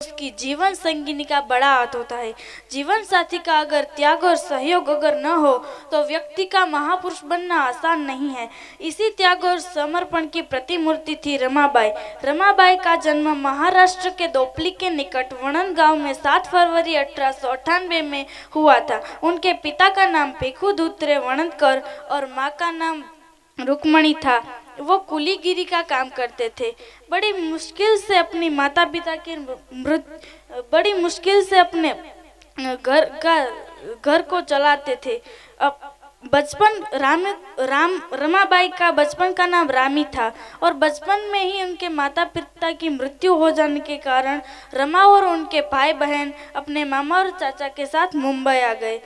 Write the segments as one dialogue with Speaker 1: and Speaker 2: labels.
Speaker 1: उसकी जीवन संगिनी का बड़ा हाथ होता है। जीवन साथी का अगर त्याग और सहयोग अगर न हो तो व्यक्ति का महापुरुष बनना आसान नहीं है। इसी त्याग और समर्पण की प्रतिमूर्ति थी रमाबाई। रमाबाई का जन्म महाराष्ट्र के दोपली के निकट वणन गांव में 7 फरवरी 1898 में हुआ था। उनके पिता का नाम पेखू धूत्रे वणनकर और माँ का नाम रुक्मणी था। वो कुलीगिरी का काम करते थे। बड़ी मुश्किल से अपनी माता पिता के बड़ी मुश्किल से अपने घर को चलाते थे। अब बचपन रमाबाई का बचपन का नाम रामी था और बचपन में ही उनके माता पिता की मृत्यु हो जाने के कारण रमा और उनके भाई बहन अपने मामा और चाचा के साथ मुंबई आ गए।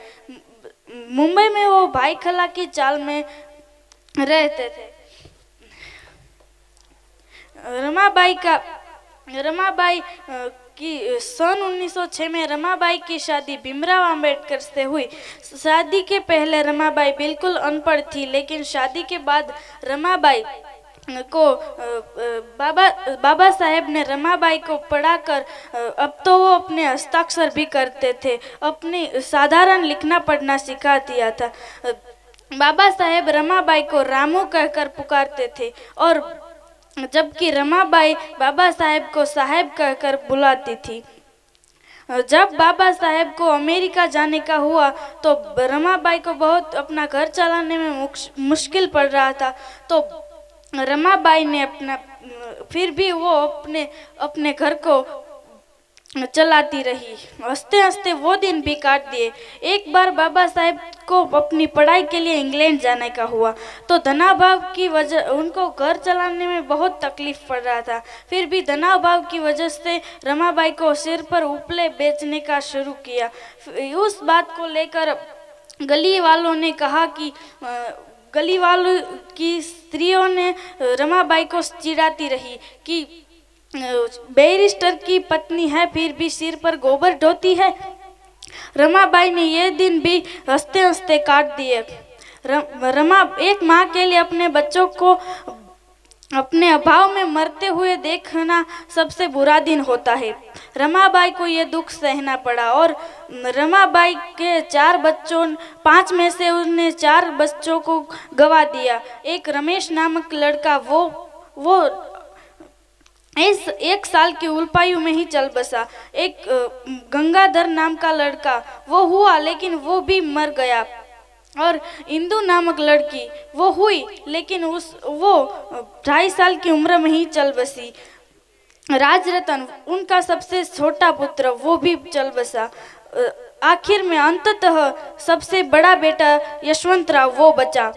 Speaker 1: मुंबई में वो भाई खला की चाल में रहते थे। रमाबाई की सन 1906 में रमाबाई की शादी भीमराव अंबेडकर से हुई। शादी के पहले रमाबाई बिल्कुल अनपढ़ थी, लेकिन शादी के बाद रमाबाई को बाबा साहेब ने रमाबाई को पढ़ाकर अब तो वो अपने हस्ताक्षर भी करते थे, अपनी साधारण लिखना पढ़ना सिखा दिया था। बाबा साहेब रमाबाई को रामू कहकर पुकारते थे और जबकि रमाबाई बाबा साहेब को साहेब कहकर बुलाती थी। जब बाबा साहेब को अमेरिका जाने का हुआ तो रमाबाई को बहुत अपना घर चलाने में मुश्किल पड़ रहा था, तो रमाबाई ने फिर भी वो अपने घर को चलाती रही। हंसते हंसते वो दिन भी काट दिए। एक बार बाबा साहेब को अपनी पढ़ाई के लिए इंग्लैंड जाने का हुआ तो धनाभाव की वजह उनको घर चलाने में बहुत तकलीफ पड़ रहा था। फिर भी धनाभाव की वजह से रमाबाई को सिर पर उपले बेचने का शुरू किया। उस बात को लेकर गली वालों ने कहा कि गली वालों की स्त्रियों ने रमाबाई को चिढ़ाती रही कि बैरिस्टर की पत्नी है फिर भी सिर पर गोबर ढोती है। रमाबाई ने ये दिन भी हंसते हंसते काट दिए। रमा एक माँ के लिए अपने बच्चों को अपने अभाव में मरते हुए देखना सबसे बुरा दिन होता है। रमाबाई को ये दुख सहना पड़ा और रमाबाई के 4 बच्चों 5 में से उसने 4 बच्चों को गवा दिया। एक रमेश नामक लड़का वो इस 1 साल की उल्पायु में ही चल बसा। एक गंगाधर नाम का लड़का वो हुआ लेकिन वो भी मर गया और इंदु नामक लड़की वो हुई लेकिन वो 2.5 साल की उम्र में ही चल बसी। राजरतन उनका सबसे छोटा पुत्र वो भी चल बसा। आखिर में अंततः सबसे बड़ा बेटा यशवंतराव वो बचा।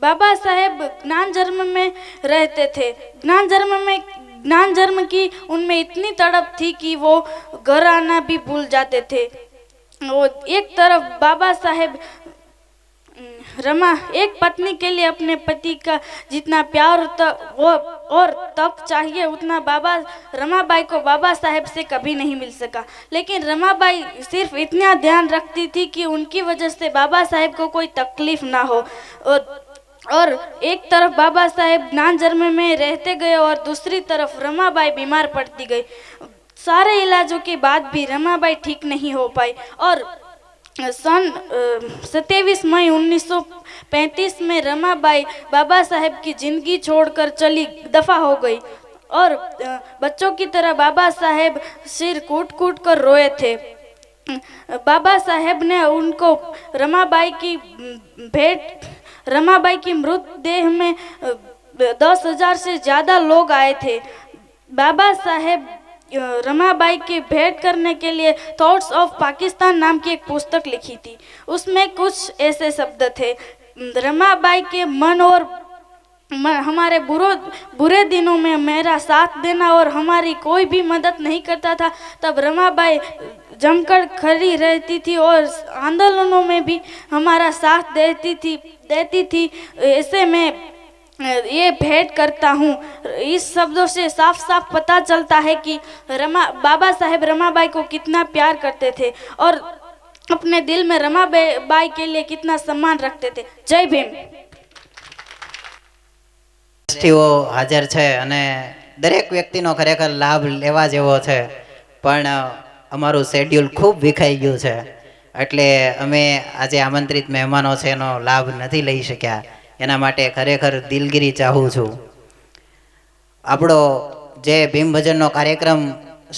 Speaker 1: बाबा साहेब ज्ञानजर्म में रहते थे। ज्ञानजर्म की उनमें इतनी तड़प थी कि वो घर आना भी भूल जाते थे। वो एक तरफ बाबा साहेब रमा एक पत्नी के लिए अपने पति का जितना प्यार और तप चाहिए उतना रमाबाई को बाबा साहेब से कभी नहीं मिल सका। लेकिन रमाबाई सिर्फ इतना ध्यान रखती थी कि उनकी वजह से बाबा साहेब को कोई तकलीफ ना हो। और एक तरफ बाबा साहेब ज्ञानजर्म में रहते गए और दूसरी तरफ रमाबाई बीमार पड़ती गई। सारे इलाजों के बाद भी रमाबाई ठीक नहीं हो पाई और सन 27 मई 1935 में रमाबाई बाबा साहेब की जिंदगी छोड़कर चली दफा हो गई और बच्चों की तरह बाबा साहेब सिर कूट कूट कर रोए थे। बाबा साहेब ने उनको रमाबाई की मृतदेह में 10,000 से ज़्यादा लोग आए थे। बाबा साहेब रमाबाई की भेंट करने के लिए थॉट्स ऑफ पाकिस्तान नाम की एक पुस्तक लिखी थी। उसमें कुछ ऐसे शब्द थे, रमाबाई के मन और हमारे बुरे दिनों में मेरा साथ देना और हमारी कोई भी मदद नहीं करता था तब रमाबाई जमकर खड़ी रहती थी और आंदोलनों में भी हमारा साथ देती थी। ऐसे में ये भेंट करता हूँ। इस शब्दों से साफ साफ पता चलता है कि बाबा साहेब रमाबाई को कितना प्यार करते थे और अपने दिल में रमाबाई के लिए कितना सम्मान रखते थे। जय भीम।
Speaker 2: हाजर है દરેક વ્યક્તિનો ખરેખર લાભ લેવા જેવો છે, પણ અમારું શેડ્યુલ ખૂબ વિખાઈ ગયું છે, એટલે અમે આજે આમંત્રિત મહેમાનો છે એનો લાભ નથી લઈ શક્યા. એના માટે ખરેખર દિલગીરી ચાહું છું. આપણો જે ભીમ ભજનનો કાર્યક્રમ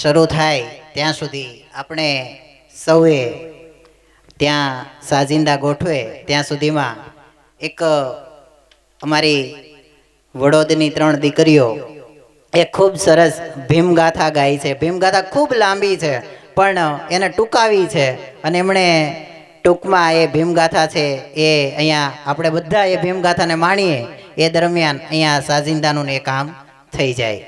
Speaker 2: શરૂ થાય ત્યાં સુધી આપણે સૌએ ત્યાં સાજિંદા ગોઠવે ત્યાં સુધીમાં એક અમારી વડોદની 3 દીકરીઓ એ ખૂબ સરસ ભીમગાથા ગાય છે. ભીમગાથા ખૂબ લાંબી છે પણ એને ટૂંકાવી છે, અને એમણે ટૂંકમાં એ ભીમગાથા છે એ અહીંયા આપણે બધા એ ભીમગાથાને માણીએ એ દરમિયાન અહીંયા સાજિંદાનું એ કામ થઈ જાય.